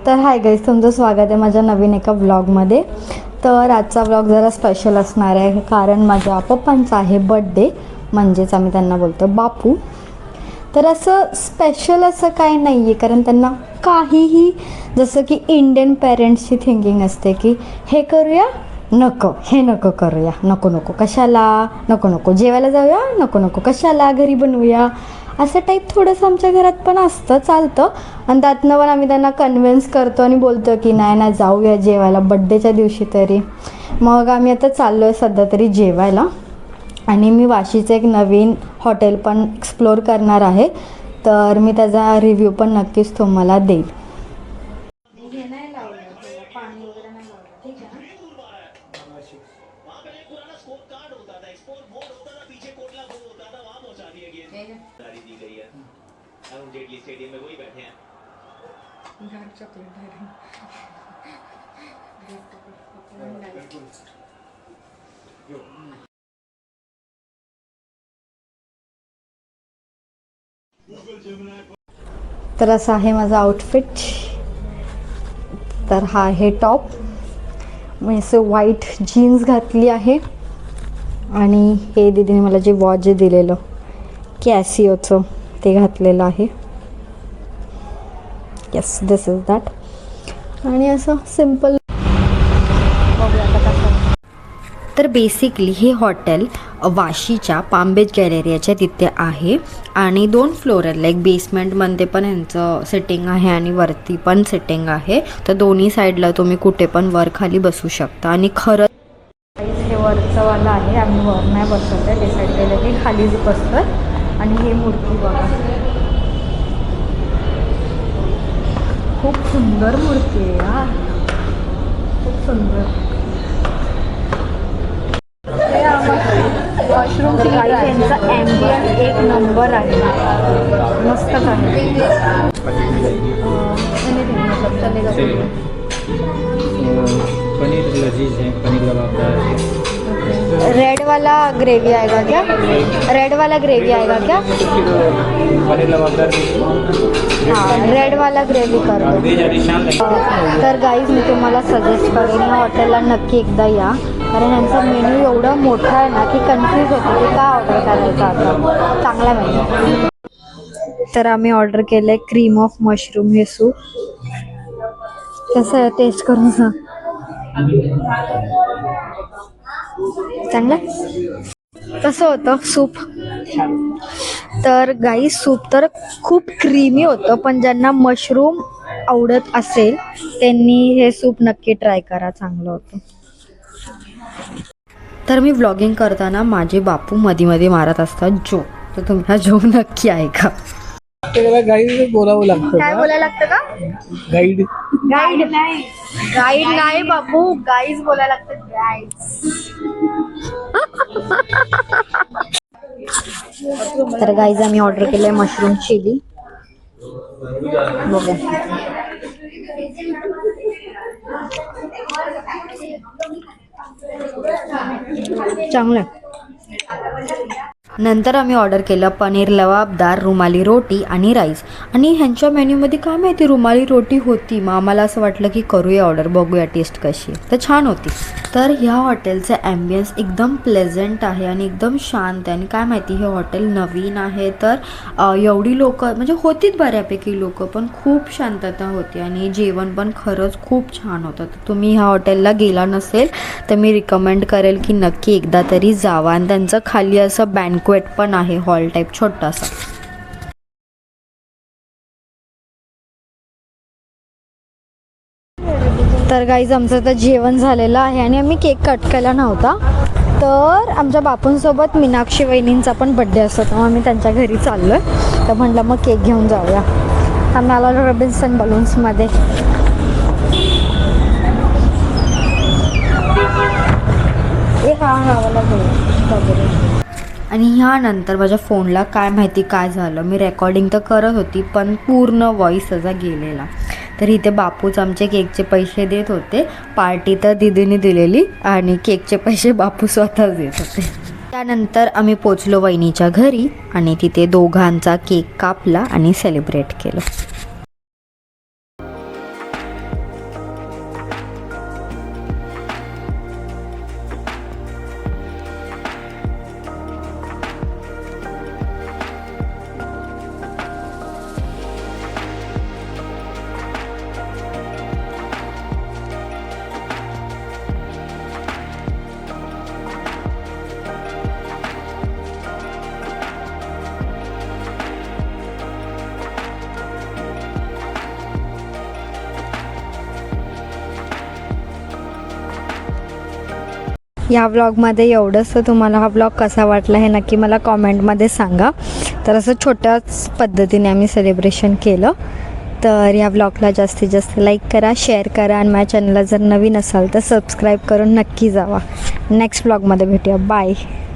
तर hi guys, तुमचं स्वागत आहे माझ्या नवीन एका व्लॉगमध्ये. तर आजचा व्लॉग जरा स्पेशल असणार आहे, कारण माझ्या पप्पांचा आहे बड्डे, म्हणजेच आम्ही त्यांना बोलतो बापू. तर असं स्पेशल असं काही नाही आहे, कारण त्यांना काहीही, जसं की इंडियन पेरेंट्सची थिंकिंग असते की हे करूया नको, हे नको करूया, नको नको कशाला, नको नको जेवायला जाऊया, नको नको कशाला, घरी बनवूया, असं टाईप थोडंसं आमच्या घरात पण असतं, चालतं. आणि त्यातनं पण आम्ही त्यांना कन्व्हिन्स करतो आणि बोलतो की नाही नाही जाऊया जेवायला बड्डेच्या दिवशी तरी. मग आम्ही आता चाललो आहे सध्या तरी जेवायला, आणि मी वाशीचं एक नवीन हॉटेल पण एक्सप्लोअर करणार आहे, तर मी त्याचा रिव्ह्यू पण नक्कीच तुम्हाला देईल. स्टेडियम में वही बैठे हैं। तर असं आहे माझं आउटफिट. तर हा आहे टॉप, मी असं व्हाईट जीन्स घातली आहे, आणि हे दीदीने मला जे वॉच जे दिलेलं कॅसिओचं ते घातलेलं आहे. Yes, this is that. आणि असं सिम्पल. तर बेसिकली हे हॉटेल वाशीच्या पामबेज गॅलेरियाच्या तिथे आहे, आणि 2 फ्लोअर आहे. लाईक बेसमेंटमध्ये पण यांचं सिटिंग आहे आणि वरती पण सिटिंग आहे. तर दोन्ही साईडला तुम्ही कुठे पण वर खाली बसू शकता. आणि खरं हे वरचं वाला आहे, आम्ही वर नाही बसवत आहे, डिसाईड केलं की खालीच बसतो. आणि हे मूर्ती बघा, खूप सुंदर मूर्ती आहे यार, खूप सुंदर. वॉशरूम यांचा ॲम्बियन्स एक नंबर आहे, मस्तच आहे. पनीर लजीज है, पनीर लबाबदार है। रेड वाला ग्रेवी आएगा क्या? रेड वाला ग्रेवी आएगा क्या? पनीर लबाबदार हाँ, रेड वाला ग्रेवी कर दो. तर गाईज, मी तुम्हाला सजेस्ट करेन या हॉटेलला नक्की एकदा या, कारण यांचा मेन्यू एवढा मोठा आहे ना की कन्फ्यूज होतो की काय ऑर्डर करायचं आता. चांगला मेन्यू. तर आम्ही ऑर्डर केलं आहे क्रीम ऑफ मशरूम हे सूप. कसं आहे, टेस्ट करून सांग. चांगलं कसं होतं सूप? तर गाई, सूप तर खूप क्रीमी होतं, पण ज्यांना मशरूम आवडत असेल त्यांनी हे सूप नक्की ट्राय करा, चांगलं होतं. तर मी व्लॉगिंग करताना माझे बापू मध्ये मध्ये मारत असतात जोक, तर तुम्ही हा जोक नक्की ऐका. गाईड बोलावं लागतं. काय बोलायला लागतं का? गाईड गाईड नाही, गाईड नाही बापू, गाईज बोलायला लागतं, गाईज. तर गाईज, आम्ही ऑर्डर केलंय मशरूम चिली. बघा, चांगलं. नंतर आम्ही ऑर्डर केलं पनीर लबाबदार, रुमाली रोटी आणि राईस. आणि ह्यांच्या मेन्यूमध्ये काय माहिती रुमाली रोटी होती, मग आम्हाला असं वाटलं की करूया ऑर्डर, बघूया टेस्ट कशी आहे. तर छान होती. तर ह्या हॉटेलचं ॲम्बियन्स एकदम प्लेझंट आहे आणि एकदम शांत आहे. आणि काय माहिती, हे हॉटेल नवीन आहे, तर एवढी लोक म्हणजे होतीच बऱ्यापैकी लोक, पण खूप शांतता होती आणि जेवण पण खरंच खूप छान होतं. तर तुम्ही ह्या हॉटेलला गेला नसेल तर मी रिकमेंड करेल की नक्की एकदा तरी जावा. आणि त्यांचं खाली असं बँक्वेट पण आहे, हॉल टाईप छोटासा. तर गाईज, आमचं तर जेवण झालेलं आहे आणि आम्ही केक कट केला नव्हता. तर आमच्या बापूंसोबत मीनाक्षी वहिनींचा पण बड्डे असतो, तेव्हा आम्ही त्यांच्या घरी चाललो आहे, तर म्हटलं मग केक घेऊन जाऊया. आम्ही आलो रॉबिन्सन बलून्समध्ये. आणि ह्यानंतर माझ्या फोनला काय माहिती काय झालं, मी रेकॉर्डिंग तर करत होती पण पूर्ण व्हॉईस त्याचा गेलेला. तर इथे बापूच आमचे केकचे पैसे देत होते. पार्टी तर दीदीने दिलेली आणि केकचे पैसे बापू स्वतःच देत होते. त्यानंतर आम्ही पोचलो वहिनीच्या घरी आणि तिथे दोघांचा केक कापला आणि सेलिब्रेट केलं. या व्लॉगमध्ये एवढंच. तर तुम्हाला हा व्लॉग कसा वाटला हे नक्की मला कॉमेंटमध्ये सांगा. तर असं छोट्याच पद्धतीने आम्ही सेलिब्रेशन केलं. तर या व्लॉगला जास्तीत जास्त लाईक करा, शेअर करा आणि माझ्या चॅनलला जर नवीन असाल तर सबस्क्राईब करून नक्की जावा. नेक्स्ट व्लॉगमध्ये भेटूया. बाय.